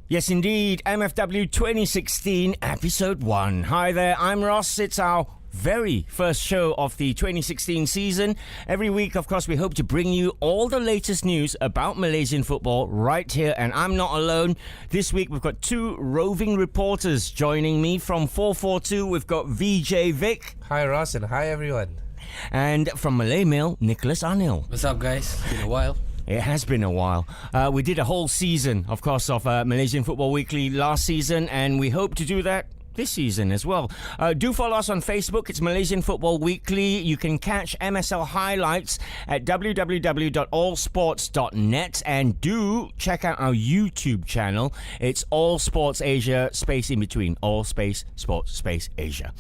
Yes, indeed. MFW 2016, Episode 1. Hi there, I'm Ross. It's our very first show of the 2016 season. Every week, of course, we hope to bring you all the latest news about Malaysian football right here, and I'm not alone. This week, we've got two roving reporters joining me. From 442, we've got Vijhay Vick. Hi, Ross, and hi, everyone. And from Malay Mail, Nicolas Anil. What's up, guys? Been a while. It has been a while. We did a whole season, of course, of Malaysian Football Weekly last season, and we hope to do that this season as well. Do follow us on Facebook. It's Malaysian Football Weekly. You can catch MSL highlights at www.allsports.net, and do check out our YouTube channel. It's All Sports Asia, space in between. All space sports space Asia.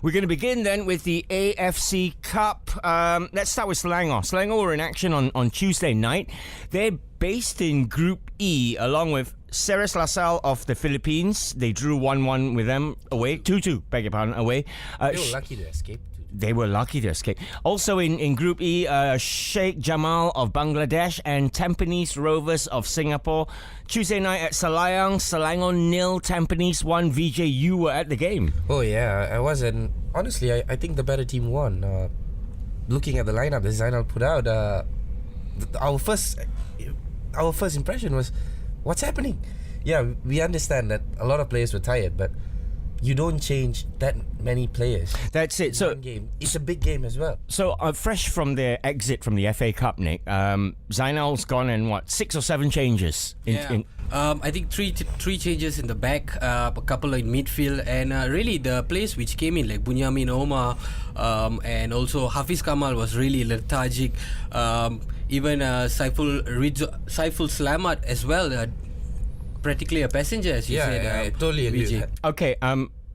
We're going to begin then with the AFC Cup. Let's start with Selangor. Selangor were in action on Tuesday night. They're based in Group E along with Ceres LaSalle of the Philippines. They drew 1-1 with them away. 2-2, beg your pardon, away. They were lucky to escape. They were lucky to escape. Also in Group E, Sheikh Jamal of Bangladesh and Tampines Rovers of Singapore. Tuesday night at Selayang, Selangor 0, Tampines 1. Vijay, you were at the game. Oh, yeah, I was. And honestly, I think the better team won. Looking at the lineup that Zainal put out, our first impression was, what's happening? Yeah, we understand that a lot of players were tired, but you don't change that many players. That's it. So, one game. It's a big game as well. So, fresh from their exit from the FA Cup, Nick, Zainal's gone in, 6 or 7 changes? I think three changes in the back, a couple in midfield, and really the players which came in, like Bunyamin Omar, and also Hafiz Kamal was really lethargic. Even Saiful Slamat as well, practically a passenger, as you said. I totally agree with that. Okay,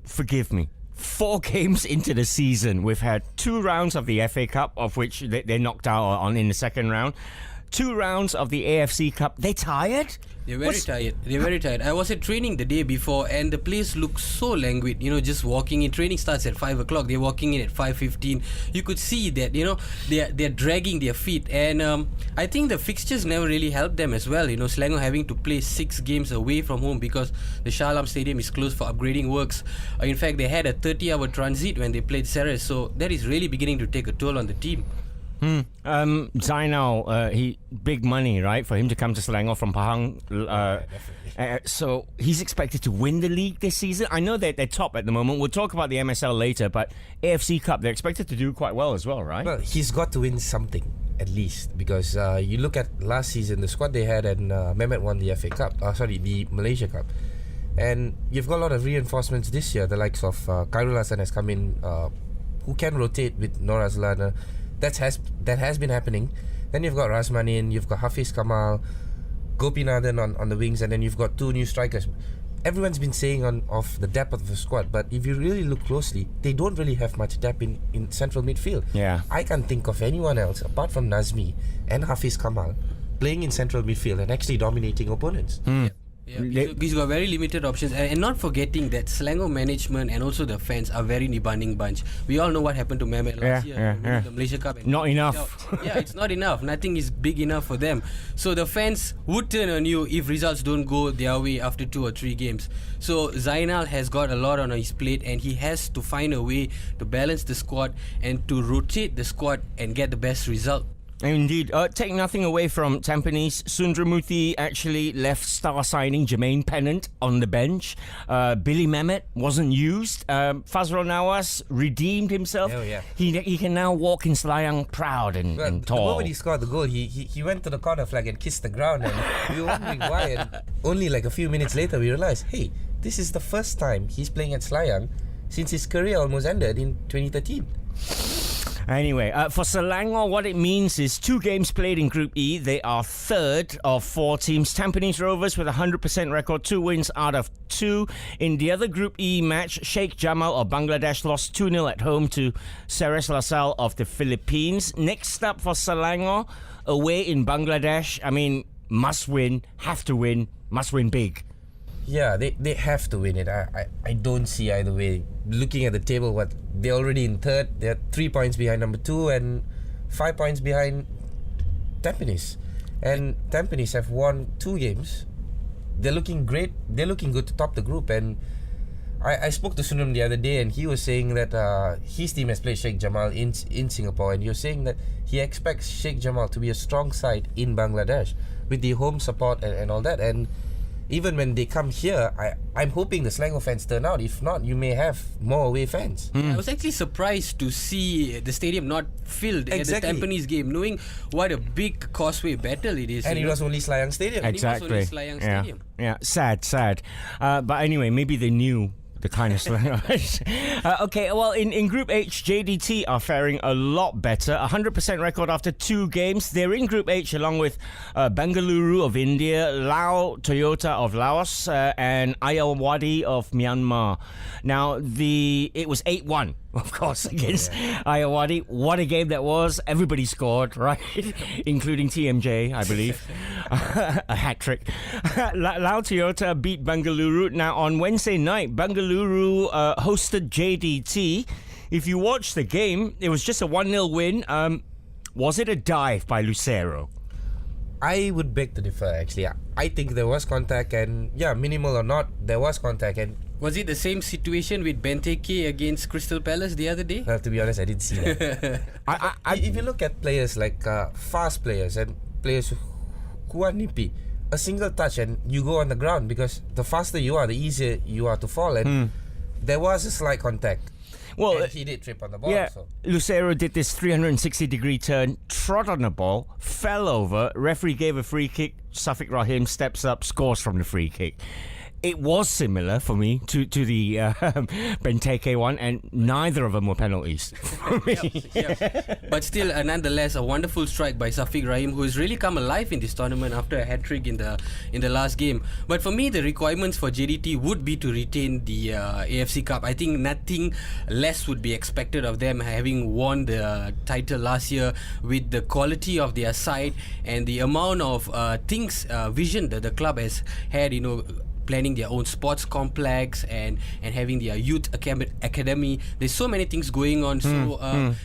forgive me. 4 games into the season, we've had 2 rounds of the FA Cup, of which they knocked out on in the second round. 2 rounds of the AFC Cup. They tired? They're very tired. I was at training the day before, and the place looked so languid. Just walking in. Training starts at 5 o'clock. They're walking in at 5:15. You could see that they're dragging their feet, and I think the fixtures never really helped them as well. Selangor having to play 6 games away from home because the Shah Alam Stadium is closed for upgrading works. In fact, they had a 30-hour transit when they played Ceres, so that is really beginning to take a toll on the team. Zainal, he big money, right, for him to come to Selangor from Pahang. So he's expected to win the league this season. I know that they're top at the moment. We'll talk about the MSL later, but AFC Cup, they're expected to do quite well as well, right? Well, he's got to win something at least, because you look at last season, the squad they had, and Mehmet won the FA Cup. The Malaysia Cup. And you've got a lot of reinforcements this year. The likes of Khairul Hassan has come in, who can rotate with Nur Azlan. That has been happening. Then you've got Rasmanin, you've got Hafiz Kamal, Gopinathan on the wings, and then you've got 2 new strikers. Everyone's been saying of the depth of the squad, but if you really look closely, they don't really have much depth in central midfield. Yeah, I can't think of anyone else apart from Nazmi and Hafiz Kamal playing in central midfield and actually dominating opponents. Yeah, he's got very limited options, and not forgetting that Selangor management and also the fans are very demanding bunch. We all know what happened to Mehmet last year, the Malaysia Cup. Not enough. It's not enough. Nothing is big enough for them. So the fans would turn on you if results don't go their way after 2 or 3 games. So Zainal has got a lot on his plate, and he has to find a way to balance the squad and to rotate the squad and get the best result. Indeed. Take nothing away from Tampines. Sundramuthi actually left star signing Jermaine Pennant on the bench. Billy Mehmet wasn't used. Fazrul Nawas redeemed himself. Oh, yeah. He can now walk in Selayang proud and tall. The moment he scored the goal, he went to the corner flag and kissed the ground, and we were wondering why. And only like a few minutes later, we realised, hey, this is the first time he's playing at Selayang since his career almost ended in 2013. Anyway, for Selangor, what it means is 2 games played in Group E. They are third of 4 teams. Tampines Rovers with a 100% record, 2 wins out of 2. In the other Group E match, Sheikh Jamal of Bangladesh lost 2-0 at home to Ceres LaSalle of the Philippines. Next up for Selangor, away in Bangladesh. I mean, must win, have to win, must win big. Yeah, they have to win it. I don't see either way. Looking at the table, they're already in third. They're 3 points behind number 2 and 5 points behind Tampines. And Tampines have won 2 games they're looking great. They're looking good to top the group. And I spoke to Sunam the other day, and he was saying that his team has played Sheikh Jamal in Singapore, and he was saying that he expects Sheikh Jamal to be a strong side in Bangladesh with the home support and all that. And even when they come here, I'm hoping the Selangor fans turn out. If not, you may have more away fans. I was actually surprised to see the stadium not filled at the Tampines game, knowing what a big causeway battle it is. And it was only Selayang Stadium. Exactly. Stadium. Yeah, sad. But anyway, maybe they knew the kind of slang. Okay, well, in Group H, JDT are faring a lot better. 100% record after 2 games. They're in Group H along with Bengaluru of India, Lao Toyota of Laos, and Ayeyarwady of Myanmar. Now, it was 8-1. Of course, against Ayeyarwady. What a game that was. Everybody scored, right? Including TMJ, I believe. A hat-trick. Lao Toyota beat Bengaluru. Now, on Wednesday night, Bengaluru hosted JDT. If you watch the game, it was just a 1-0 win. Was it a dive by Lucero? I would beg to differ, actually. I think there was contact, and minimal or not, there was contact. And was it the same situation with Benteke against Crystal Palace the other day? to be honest, I didn't see that. If you look at players like fast players and players who are nippy, a single touch and you go on the ground, because the faster you are, the easier you are to fall. And there was a slight contact. Well, and he did trip on the ball. Yeah, so. Lucero did this 360-degree turn, trod on the ball, fell over. Referee gave a free kick. Safiq Rahim steps up, scores from the free kick. It was similar for me to the Benteke one, and neither of them were penalties for me. But still, nonetheless, a wonderful strike by Safiq Rahim, who has really come alive in this tournament after a hat-trick in the last game. But for me, the requirements for JDT would be to retain the AFC Cup. I think nothing less would be expected of them, having won the title last year, with the quality of their side and the amount of vision that the club has had, planning their own sports complex and having their youth academy. There's so many things going on. So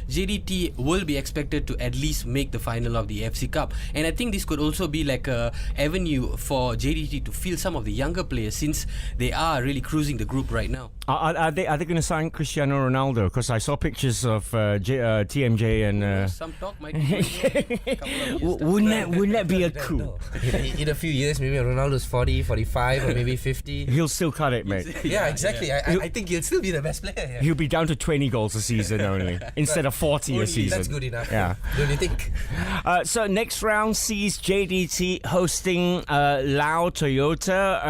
JDT will be expected to at least make the final of the AFC Cup. And I think this could also be like a avenue for JDT to field some of the younger players, since they are really cruising the group right now. Are they going to sign Cristiano Ronaldo? Because I saw pictures of TMJ and... some talk might be wouldn't that be a coup? In a few years, maybe Ronaldo's 40, 45, or maybe 50. He'll still cut it, mate. Yeah, exactly. I think he'll still be the best player. Yeah. He'll be down to 20 goals a season only, instead of 40 a season. That's good enough. Yeah. Don't you think? So next round sees JDT hosting Lao Toyota,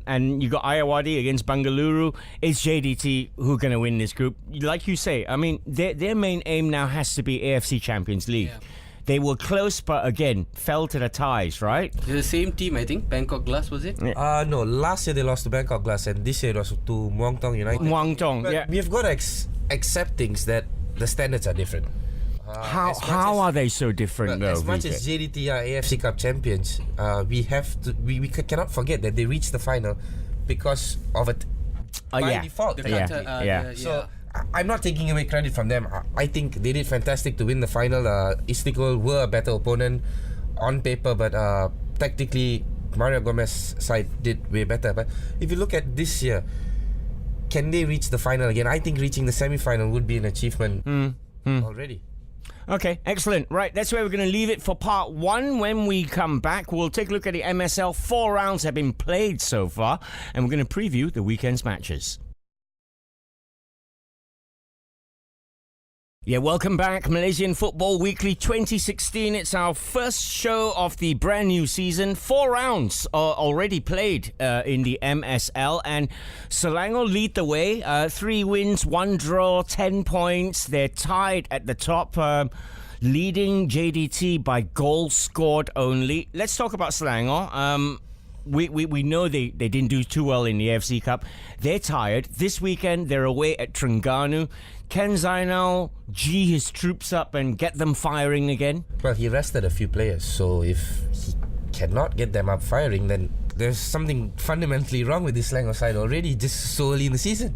and you got Ayeyarwady against Bengaluru. It's JDT who are going to win this group. Like you say, I mean, their main aim now has to be AFC Champions League. Yeah. They were close, but again, fell to the ties, right? They're the same team, I think. Bangkok Glass, was it? No, last year they lost to Bangkok Glass, and this year it was to Muang Thong United. Muang Thong, but we've got to accept things that the standards are different. How are they so different, though? As much as JDT are AFC Cup champions, we cannot forget that they reached the final because of it by default. So I'm not taking away credit from them. I think they did fantastic to win the final. Istiqlal were a better opponent on paper, but tactically, Mario Gomez's side did way better. But if you look at this year, can they reach the final again? I think reaching the semi-final would be an achievement already. Okay, excellent. Right, that's where we're going to leave it for part 1. When we come back, we'll take a look at the MSL. 4 rounds have been played so far, and we're going to preview the weekend's matches. Yeah, welcome back. Malaysian Football Weekly 2016. It's our first show of the brand new season. 4 rounds are already played in the MSL, and Selangor lead the way. 3 wins, 1 draw, 10 points. They're tied at the top, leading JDT by goals scored only. Let's talk about Selangor. We know they didn't do too well in the AFC Cup. They're tired. This weekend, they're away at Terengganu. Can Zainal G his troops up and get them firing again? Well, he rested a few players, so if he cannot get them up firing, then there's something fundamentally wrong with this Selangor side already, just so early in the season.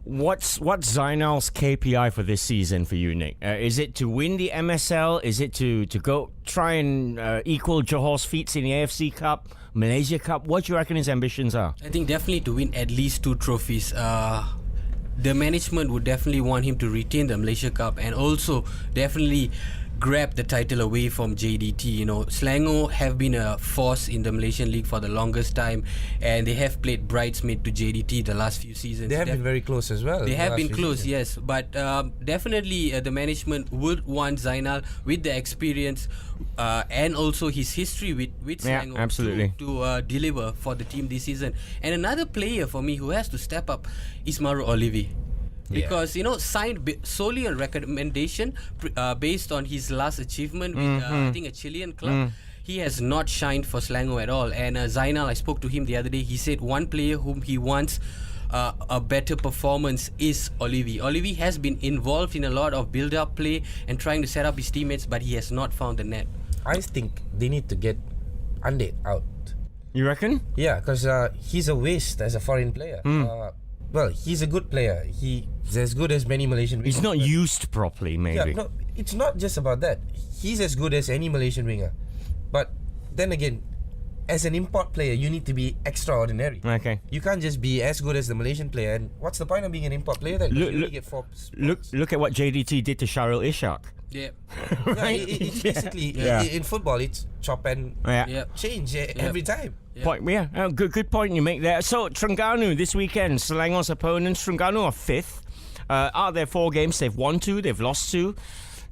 What's Zainal's KPI for this season for you, Nick? Is it to win the MSL? Is it to go try and equal Johor's feats in the AFC Cup, Malaysia Cup? What do you reckon his ambitions are? I think definitely to win at least 2 trophies. The management would definitely want him to retain the Malaysia Cup and also definitely grab the title away from JDT. You know, Selangor have been a force in the Malaysian League for the longest time, and they have played bridesmaid to JDT the last few seasons. They have been very close as well. They have been close, yes. But definitely the management would want Zainal with the experience and also his history with Selangor absolutely. to deliver for the team this season. And another player for me who has to step up is Mfwtv. Because, you know, signed solely on recommendation based on his last achievement with, I think, a Chilean club. He has not shined for Selangor at all. And Zainal, I spoke to him the other day. He said one player whom he wants a better performance is Mfwtv. Mfwtv has been involved in a lot of build-up play and trying to set up his teammates, but he has not found the net. I think they need to get Ande out. You reckon? Yeah, because he's a waste as a foreign player. Well, he's a good player. He's as good as many Malaysian wingers. He's not used properly, maybe. Yeah, no, it's not just about that. He's as good as any Malaysian winger. But then again, as an import player, you need to be extraordinary. Okay. You can't just be as good as the Malaysian player. And what's the point of being an import player then? You only get 4 spots. Look at what JDT did to Sharil Ishak. Yeah. Right? It's basically in football, it's chop and change every time. Point, good point you make there. So Terengganu this weekend, Selangor's opponents. Terengganu are 5th. Out of their 4 games, they've won 2, they've lost 2.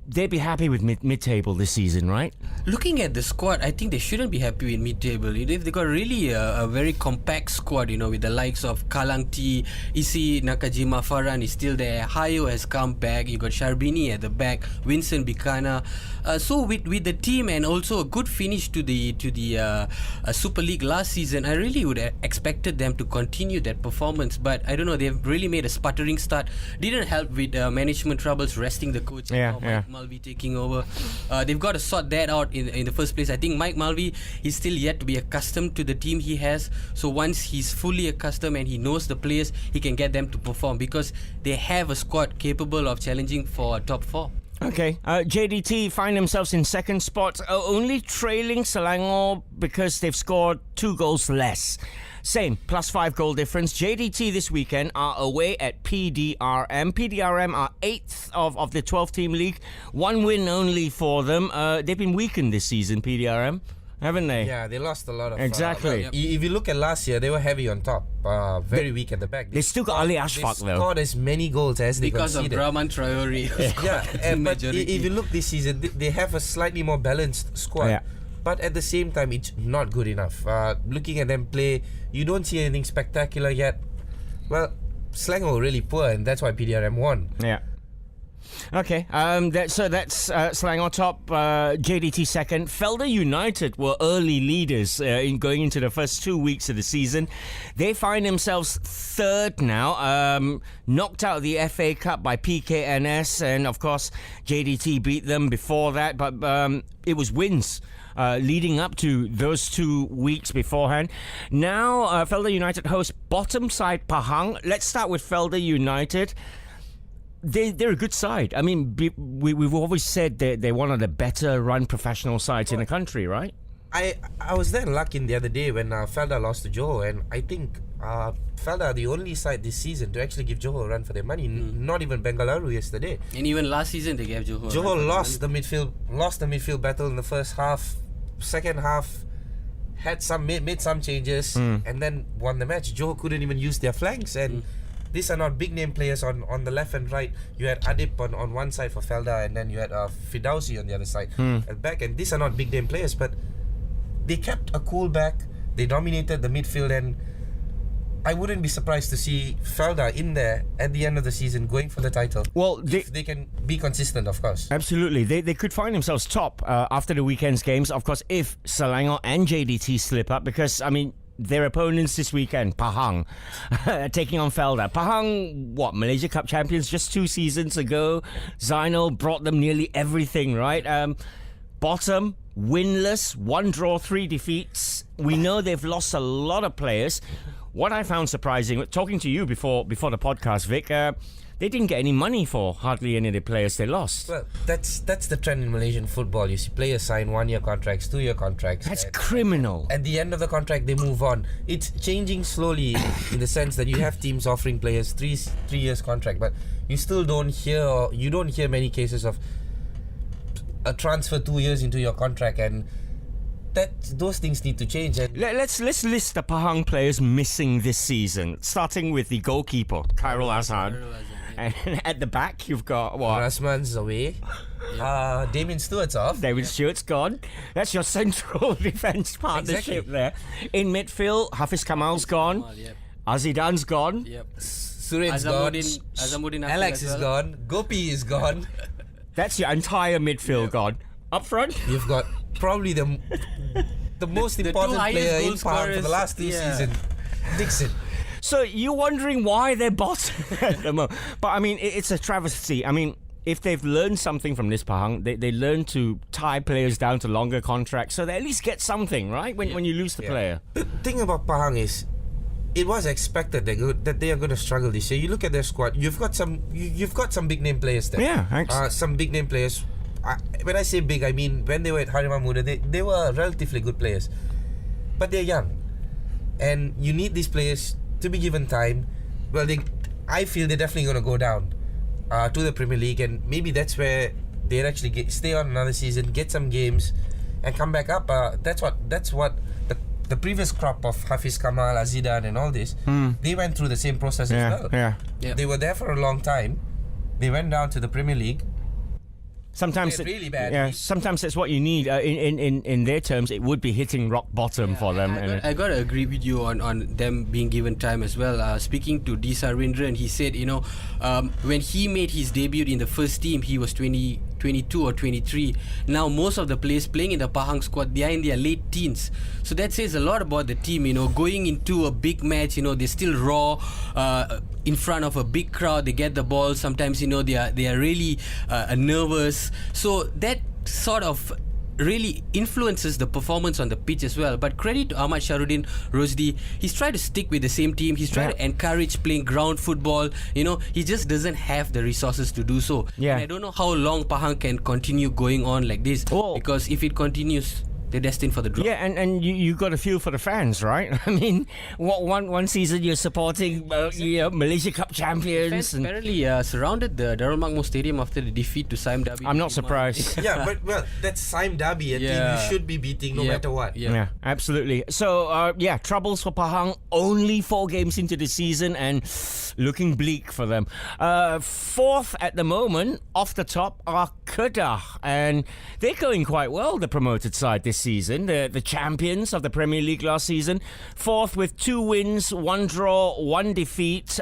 They'd be happy with mid-table this season, right? Looking at the squad, I think they shouldn't be happy with mid-table. They've got really a very compact squad, you know, with the likes of Kalang T, Isi Nakajima Farhan is still there, Hayo has come back, you got Sharbini at the back, Vincent Bikana. So with the team and also a good finish to the Super League last season, I really would have expected them to continue that performance. But I don't know, they've really made a sputtering start. Didn't help with management troubles, resting the coach. Mike Mulvey taking over. They've got to sort that out in the first place. I think Mike Mulvey is still yet to be accustomed to the team he has. So once he's fully accustomed and he knows the players, he can get them to perform because they have a squad capable of challenging for top 4. Okay, JDT find themselves in second spot, only trailing Selangor because they've scored 2 goals less. Same, +5 goal difference. JDT this weekend are away at PDRM. PDRM are 8th of the 12-team league. 1 win only for them. They've been weakened this season, PDRM, haven't they? Yeah, they lost a lot of... Exactly. If you look at last year, they were heavy on top. Very weak at the back. They still got Ali Ashfaq, though. They scored as many goals as they because conceded. Because of Rahman Traore. But if you look this season, they have a slightly more balanced squad. Yeah. But at the same time, it's not good enough. Looking at them play, you don't see anything spectacular yet. Well, Selangor were really poor, and that's why PDRM won. Yeah. Okay, that's Selangor top, JDT second. Felda United were early leaders in going into the first 2 weeks of the season. They find themselves third now, knocked out of the FA Cup by PKNS, and of course JDT beat them before that, but it was wins leading up to those 2 weeks beforehand. Now Felda United host bottom side Pahang. Let's start with Felda United. They're a good side. I mean, we've always said they're one of the better run professional sides in the country, right? I was there in Lakin the other day when Felda lost to Johor, and I think Felda are the only side this season to actually give Johor a run for their money. Not even Bengaluru yesterday. And even last season they gave Johor. Johor lost the midfield battle in the first half. Second half had made some changes and then won the match. Johor couldn't even use their flanks, and these are not big name players on the left and right. You had Adip on one side for Felda, and then you had Fidausi on the other side at back, and these are not big name players, but they kept a cool back. They dominated the midfield, and I wouldn't be surprised to see Felda in there at the end of the season going for the title. Well, if they can be consistent, of course. Absolutely. They could find themselves top after the weekend's games, of course, if Selangor and JDT slip up, because, I mean, their opponents this weekend, Pahang, taking on Felda. Pahang, Malaysia Cup champions just 2 seasons ago. Zainal brought them nearly everything, right? bottom, winless, 1 draw, 3 defeats. We know they've lost a lot of players. What I found surprising, talking to you before the podcast, Vic, they didn't get any money for hardly any of the players they lost. Well, that's the trend in Malaysian football. You see players sign 1-year contracts, 2-year contracts. That's criminal. At the end of the contract, they move on. It's changing slowly in the sense that you have teams offering players 3 years contract, but you still don't hear many cases of a transfer 2 years into your contract, and those things need to change. And Let's list the Pahang players missing this season, starting with the goalkeeper, Khairul Azhan. And at the back, you've got what? Rasman's away. Damien Stewart's off. David Stewart's gone. That's your central defence partnership there. In midfield, Hafiz Kamal's gone. Azidan's gone. Yep. Suren's gone. Azamuddin Alex is gone. Gopi is gone. That's your entire midfield gone. Up front, You've got probably the most important player in Pahang for the last 2 seasons, Dixon. so you're wondering why they're bottom at the moment. But I mean, it's a travesty. I mean, if they've learned something from this Pahang, they learn to tie players down to longer contracts, so they at least get something, right? When you lose the player. The thing about Pahang is, it was expected that they are going to struggle this year. You look at their squad. You've got some big name players there. Yeah, thanks. Some big name players. When I say big, I mean when they were at Harimau Muda, they were relatively good players, but they're young, and you need these players to be given time. Well, I feel they're definitely going to go down to the Premier League, and maybe that's where they'd actually stay on another season, get some games, and come back up. That's what the previous crop of Hafiz Kamal, Azidan, and all this, they went through the same process as well. Yeah. They were there for a long time. They went down to the Premier League. Sometimes really bad. Yeah, sometimes that's what you need. In their terms, it would be hitting rock bottom for them. I gotta agree with you on them being given time as well. Speaking to D. Sarindran, he said, when he made his debut in the first team, he was 22 or 23. Now most of the players playing in the Pahang squad, they are in their late teens. So that says a lot about the team. Going into a big match, they're still raw. In front of a big crowd, they get the ball. Sometimes they are really nervous. So that sort of really influences the performance on the pitch as well. But credit to Ahmad Shahrudin Rosdi, he's tried to stick with the same team. He's trying to encourage playing ground football. He just doesn't have the resources to do so. Yeah. And I don't know how long Pahang can continue going on like this, because if it continues, they're destined for the drop. Yeah, and you got a feel for the fans, right? I mean, one season you're supporting Malaysia Cup champions. Fans apparently surrounded the Darul Makmur Stadium after the defeat to Sime Darby. I'm not surprised. Yeah, but that's Sime Darby, a team you should be beating no matter what. Yeah, absolutely. So, troubles for Pahang. Only 4 games into the season and looking bleak for them. Fourth at the moment, off the top, are Kedah. And they're going quite well, the promoted side this season. The champions of the Premier League last season. Fourth with 2 wins, 1 draw, 1 defeat.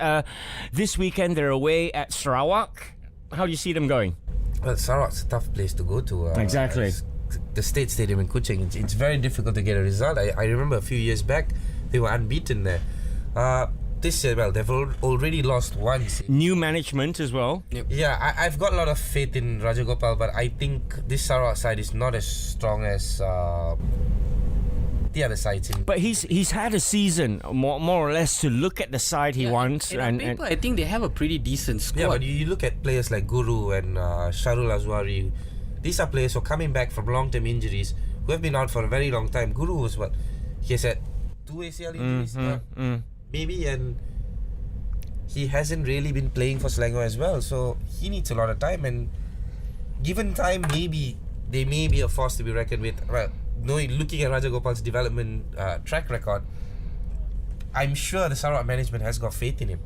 This weekend they're away at Sarawak. How do you see them going? Well, Sarawak's a tough place to go to. Exactly. The State Stadium in Kuching. It's very difficult to get a result. I remember a few years back, they were unbeaten there. This year, well, they've already lost once. New management as well. Yep. Yeah, I've got a lot of faith in Rajagopal, but I think this Sarawak side is not as strong as the other sides. But he's had a season more or less to look at the side he wants. And on paper, I think they have a pretty decent squad. Yeah, but you look at players like Guru and Sharul Azwari. These are players who are coming back from long-term injuries who have been out for a very long time. Guru was what? He has had 2 ACL injuries maybe, and he hasn't really been playing for Selangor as well. So he needs a lot of time, and given time, maybe they may be a force to be reckoned with. Well, looking at Rajagopal's development track record, I'm sure the Sarawak management has got faith in him.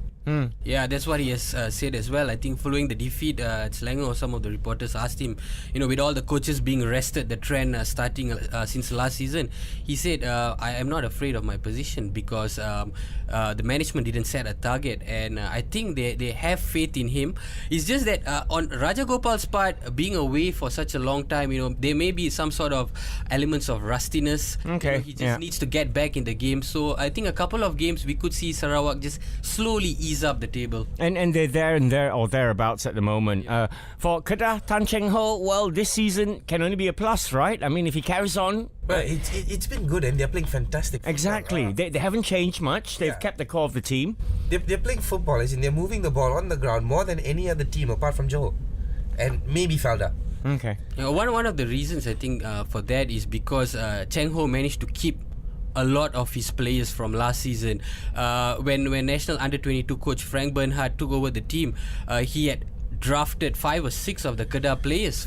Yeah, that's what he has said as well. I think following the defeat at Selangor, some of the reporters asked him, with all the coaches being rested, the trend starting since last season, he said, I am not afraid of my position because the management didn't set a target, and I think they have faith in him. It's just that on Rajagopal's part, being away for such a long time, there may be some sort of elements of rustiness. Okay. He just needs to get back in the game. So I think a couple of games we could see Sarawak just slowly ease ease up the table. And they're there or thereabouts at the moment. For Kedah, Tan Cheng Ho, well, this season can only be a plus, right? I mean, if he carries on... Well, it's been good and they're playing fantastic football. Exactly. They haven't changed much. They've kept the core of the team. They're playing football, as in they're moving the ball on the ground more than any other team apart from Johor. And maybe Felda. Okay. One of the reasons I think for that is because Cheng Ho managed to keep a lot of his players from last season. When National Under-22 coach Frank Bernhard took over the team, he had drafted 5 or 6 of the Kedah players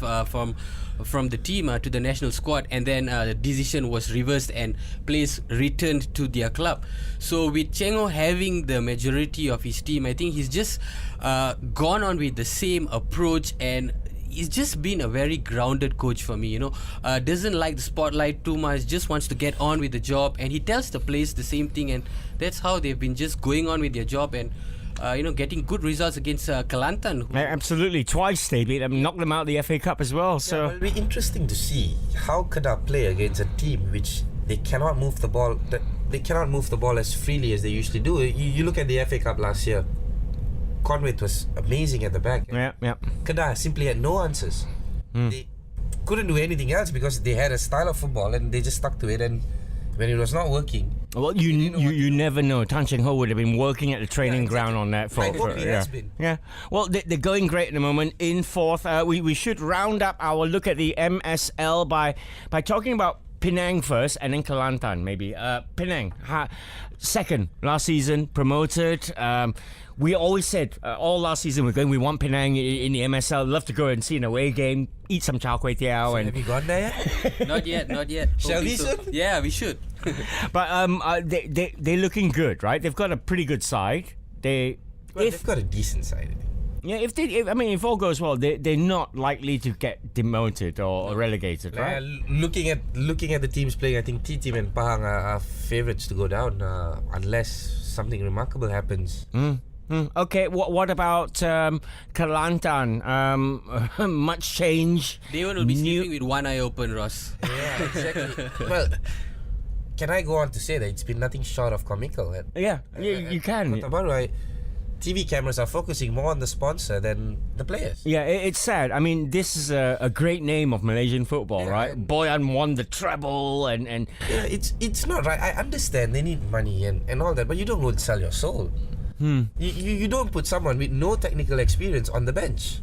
from the team to the national squad, and then the decision was reversed and players returned to their club. So with Cheng Ho having the majority of his team, I think he's just gone on with the same approach, and he's just been a very grounded coach for me, doesn't like the spotlight too much, just wants to get on with the job, and he tells the players the same thing, and that's how they've been just going on with their job and getting good results against Kelantan. Absolutely, twice they beat them, knocked them out of the FA Cup as well. So it'll be interesting to see how Kedah play against a team which they cannot move the ball. They cannot move the ball as freely as they usually do. You look at the FA Cup last year. Conway was amazing at the back. Yeah. Kedah simply had no answers. They couldn't do anything else because they had a style of football and they just stuck to it. And when it was not working, well, you never know. Tan Cheng Ho would have been working at the training ground on that for has been. Yeah. Well, they're going great at the moment. In fourth, we should round up our look at the MSL by talking about Penang first and then Kelantan maybe. Penang, second last season, promoted. We always said all last season we want Penang in the MSL. Love to go and see an away game, eat some char kway teow. Have you gone there yet? Not yet. Shall we soon? Yeah, we should. But they're looking good, right? They've got a pretty good side. They've got a decent side, I think. Yeah, if all goes well, they're not likely to get demoted or relegated, right? Looking at the teams playing, I think T-Team and Pahang are favourites to go down unless something remarkable happens. Okay, what about Kelantan? Much change. They will be sleeping with one eye open, Ross. Yeah, exactly. Well, can I go on to say that it's been nothing short of comical? Yeah, you can. TV cameras are focusing more on the sponsor than the players. Yeah, it's sad. I mean, this is a great name of Malaysian football, right? Boyan won the treble and yeah, it's not right. I understand they need money and all that, but you don't go and sell your soul. You don't put someone with no technical experience on the bench.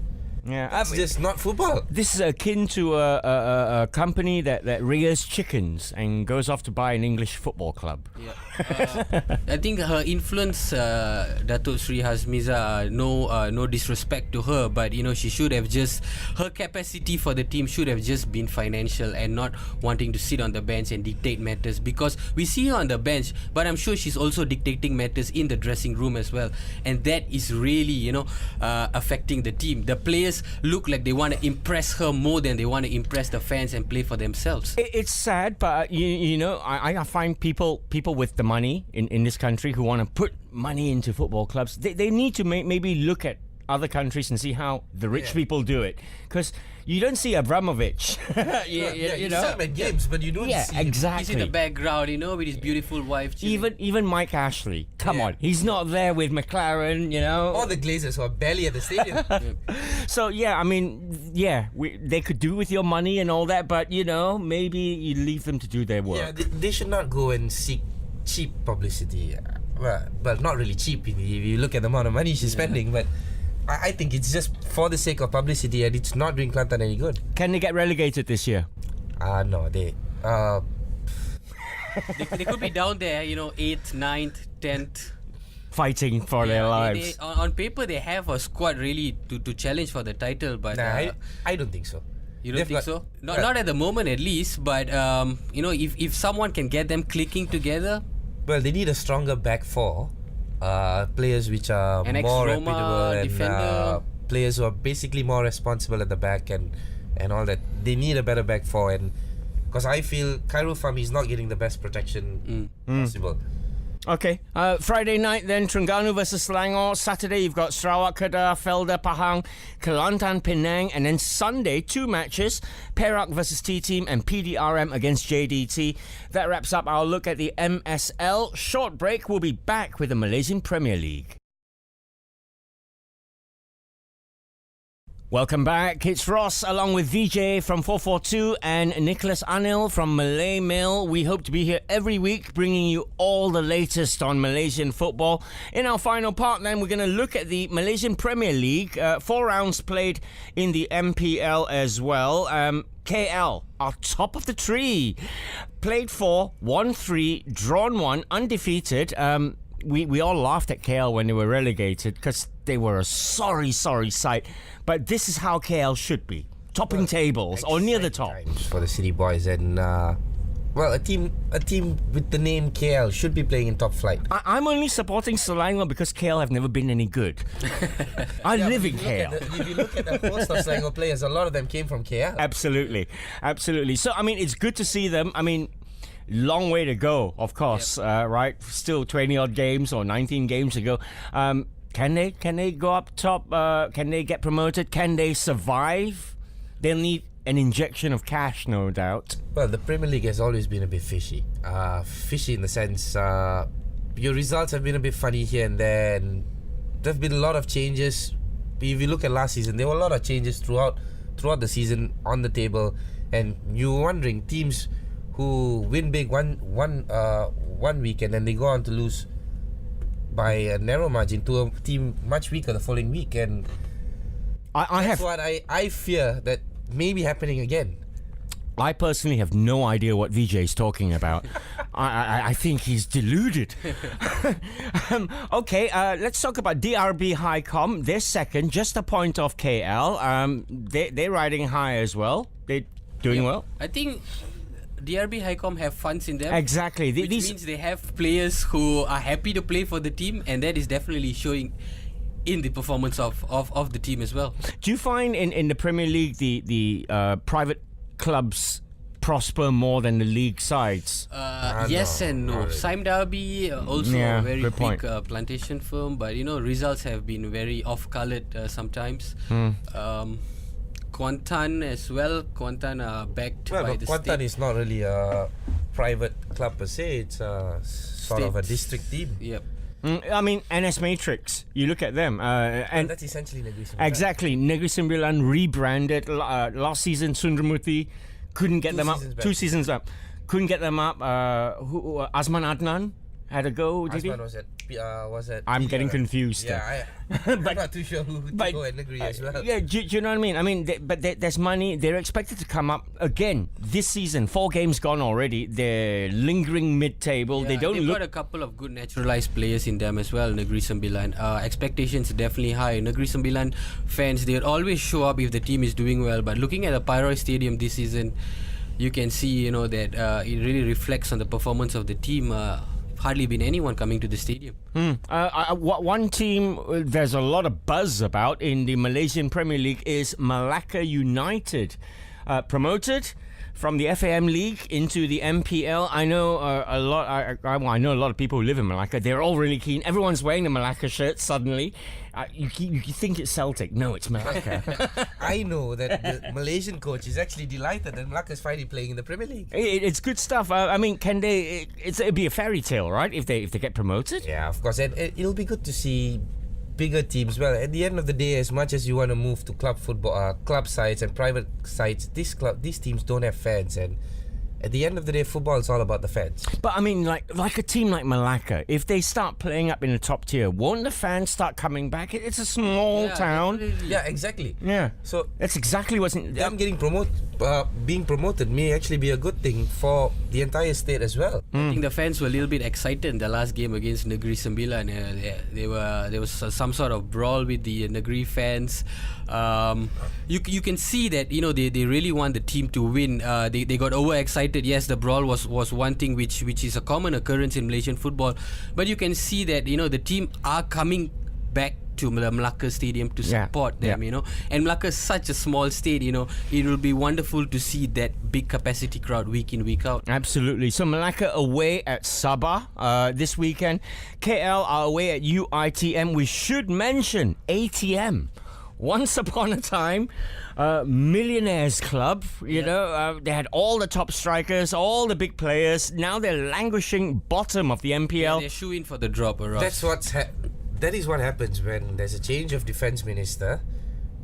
Yeah, that's just not football. This is akin to a company that rears chickens and goes off to buy an English football club. Yeah, I think her influence, Datuk Sri Hazmiza, no disrespect to her, but she should have her capacity for the team should have just been financial and not wanting to sit on the bench and dictate matters, because we see her on the bench, but I'm sure she's also dictating matters in the dressing room as well, and that is really affecting the team. The players look like they want to impress her more than they want to impress the fans and play for themselves. It's sad, but I find people with the money in this country who want to put money into football clubs, they need to maybe look at other countries and see how the rich people do it, because you don't see Abramovich. you see him at games, but you don't see him. Exactly. He's in the background, with his beautiful wife. Even Mike Ashley. Come on, he's not there with McLaren. All the Glazers who are barely at the stadium. So I mean, they could do with your money and all that, but maybe you leave them to do their work. Yeah, they should not go and seek cheap publicity. Well, not really cheap if you look at the amount of money she's spending, but I think it's just for the sake of publicity and it's not doing Kelantan any good. Can they get relegated this year? No, they could be down there, 8th, 9th, 10th. Fighting for their lives. On paper, they have a squad really to challenge for the title, but... I don't think so. You don't think so? Not at the moment at least, but if someone can get them clicking together... Well, they need a stronger back four. Players which are more reputable and players who are basically more responsible at the back and all that. They need a better back four, and because I feel Khairul Fahmi is not getting the best protection possible. Okay, Friday night then, Terengganu versus Selangor. Saturday you've got Sarawak Kedah, Felda Pahang, Kelantan Penang, and then Sunday 2 matches, Perak versus T-Team and PDRM against JDT. That wraps up our look at the MSL. Short break, we'll be back with the Malaysian Premier League. Welcome back. It's Ross along with Vijay from 442 and Nicolas Anil from Malay Mail. We hope to be here every week bringing you all the latest on Malaysian football. In our final part then, we're going to look at the Malaysian Premier League. 4 rounds played in the MPL as well. KL are top of the tree. Played 4, won 3, drawn 1, undefeated. We all laughed at KL when they were relegated because they were a sorry sight. But this is how KL should be. Topping tables or near the top. For the City Boys and a team with the name KL should be playing in top flight. I'm only supporting Selangor because KL have never been any good. I live in KL. If you look at the host of Selangor players, a lot of them came from KL. Absolutely. So, I mean, it's good to see them. I mean, long way to go, of course, right? Still 20-odd games or 19 games to go. Can they go up top? Can they get promoted? Can they survive? They'll need an injection of cash, no doubt. Well, the Premier League has always been a bit fishy. Fishy in the sense your results have been a bit funny here and there, and there have been a lot of changes. If you look at last season, there were a lot of changes throughout the season on the table, and you're wondering teams who win big one week and then they go on to lose by a narrow margin to a team much weaker the following week, and that's what I fear that may be happening again. I personally have no idea what Vijay is talking about. I think he's deluded. Okay, let's talk about DRB Highcom. They're second, just a point off KL. They're riding high as well. They're doing well. I think DRB Highcom have funds in them. Exactly. Which means they have players who are happy to play for the team, and that is definitely showing in the performance of the team as well. Do you find in the Premier League the private clubs prosper more than the league sides? Yes and no. Sime Derby also a very big plantation firm, but results have been very off-coloured sometimes. Kuantan as well. Kuantan are backed by the Kuantan state. is not really a private club per se. It's sort of a district team. Yep. I mean, NS Matrix, you look at them. And that's essentially Negeri Sembilan. Exactly. Negeri Sembilan rebranded. Last season, Sundramuthi couldn't get them up. 2 seasons up. Couldn't get them up. Asman Adnan had a go, did he? Was it? I'm getting confused. Yeah, I'm not too sure who to go at Negeri as well. Yeah, do you know what I mean? I mean, there's money. They're expected to come up again this season. 4 games gone already. They're lingering mid-table. Yeah, they don't they've look. got a couple of good naturalized players in them as well. Negeri Sembilan. Expectations are definitely high. Negeri Sembilan fans, they'll always show up if the team is doing well. But looking at the Pyroi Stadium this season, you can see that it really reflects on the performance of the team. Hardly been anyone coming to the stadium. One team there's a lot of buzz about in the Malaysian Premier League is Malacca United, promoted from the FAM League into the MPL. I know a lot. I know a lot of people who live in Malacca. They're all really keen. Everyone's wearing the Malacca shirt suddenly. You think it's Celtic? No, it's Malacca. I know that the Malaysian coach is actually delighted that Malacca is finally playing in the Premier League. It's good stuff. I mean, can they? It'd be a fairy tale, right? If they get promoted. Yeah, of course, and it'll be good to see bigger teams. Well, at the end of the day, as much as you want to move to club football, club sides and private sides, these teams don't have fans, and at the end of the day, football is all about the fans. But I mean, like a team like Malacca, if they start playing up in the top tier, won't the fans start coming back? It's a small town. Definitely. Yeah, exactly. Yeah. So that's exactly what's in. them being promoted may actually be a good thing for the entire state as well. I think the fans were a little bit excited in the last game against Negeri Sembilan. There was some sort of brawl with the Negeri fans. You can see that they really want the team to win. They got overexcited. Yes, the brawl was one thing which is a common occurrence in Malaysian football, but you can see that the team are coming back to the Malacca Stadium to support them, and Malacca is such a small state, it will be wonderful to see that big capacity crowd week in, week out. Absolutely. So Malacca away at Sabah this weekend. KL are away at UITM. We should mention ATM. Once upon a time, millionaires club, they had all the top strikers, all the big players. Now they're languishing bottom of the MPL. Yeah, they're shooing for the drop, Ross. That is what happens when there's a change of defense minister.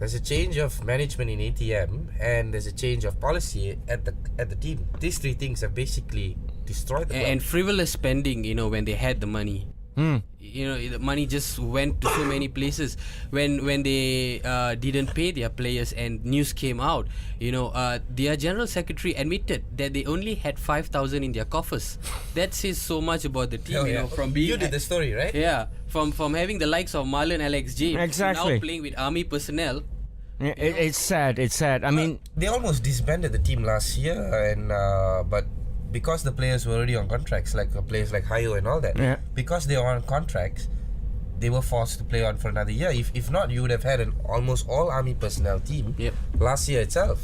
There's a change of management in ATM, and there's a change of policy at the team. These three things have basically destroyed the club. And frivolous spending, when they had the money. The money just went to so many places. When they didn't pay their players and news came out, their general secretary admitted that they only had 5,000 in their coffers. That says so much about the team. From being you did the story, right? Yeah, from having the likes of Marlon Alex James Exactly. now playing with army personnel. It's sad. It's sad. I mean, they almost disbanded the team last year, and but because the players were already on contracts, like players like Hayo and all that, because they were on contracts, they were forced to play on for another year. If not, you would have had an almost all army personnel team last year itself.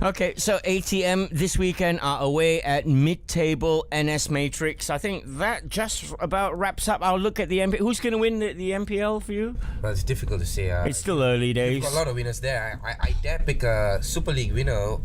okay, so ATM this weekend are away at mid-table NS Matrix. I think that just about wraps up our look at the MPL. Who's going to win the MPL for you? Well, it's difficult to say. It's still early days. We've got a lot of winners there. I dare pick a Super League winner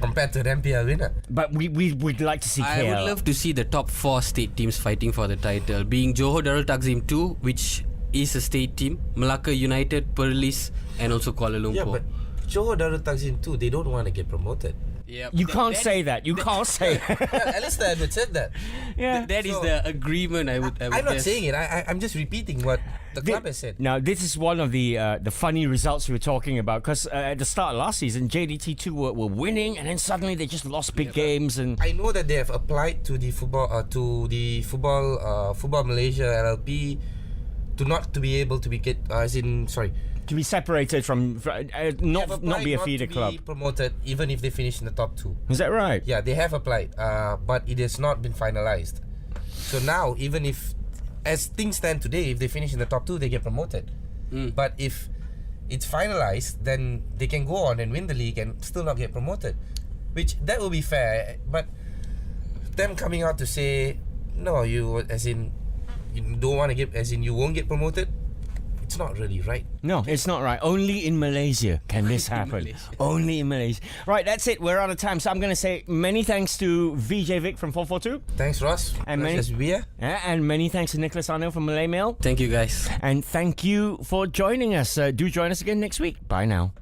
compared to an MPL winner. But we'd like to see I KL. would love to see the top 4 state teams fighting for the title, being Johor Darul Takzim 2, which is a state team, Melaka United, Perlis, and also Kuala Lumpur. Yeah, but Johor Darul Takzim 2, they don't want to get promoted. Yep. You can't say that. You can't say that. Well, at least the advert said that. Yeah. That is the agreement. I would I'm not guess. saying it. I'm just repeating what the club has said. Now, this is one of the funny results we were talking about, because at the start of last season, JDT2 were winning, and then suddenly they just lost big games. And I know that they have applied to the football Football Malaysia LLP to be able to be to be separated from not be a feeder club. Be promoted even if they finish in the top 2. Is that right? Yeah, they have applied, but it has not been finalized. So now, even if, as things stand today, if they finish in the top 2, they get promoted. But if it's finalized, then they can go on and win the league and still not get promoted, which that will be fair. But them coming out to say no, you don't want to get, as in you won't get promoted, it's not really right. No, it's not right. Only in Malaysia can this happen. Only in Malaysia. Right, that's it. We're out of time. So I'm going to say many thanks to Vijhay Vick from 442. Thanks, Ross. And and many thanks to Nicolas Anil from Malay Mail. Thank you, guys. And thank you for joining us. Do join us again next week. Bye now.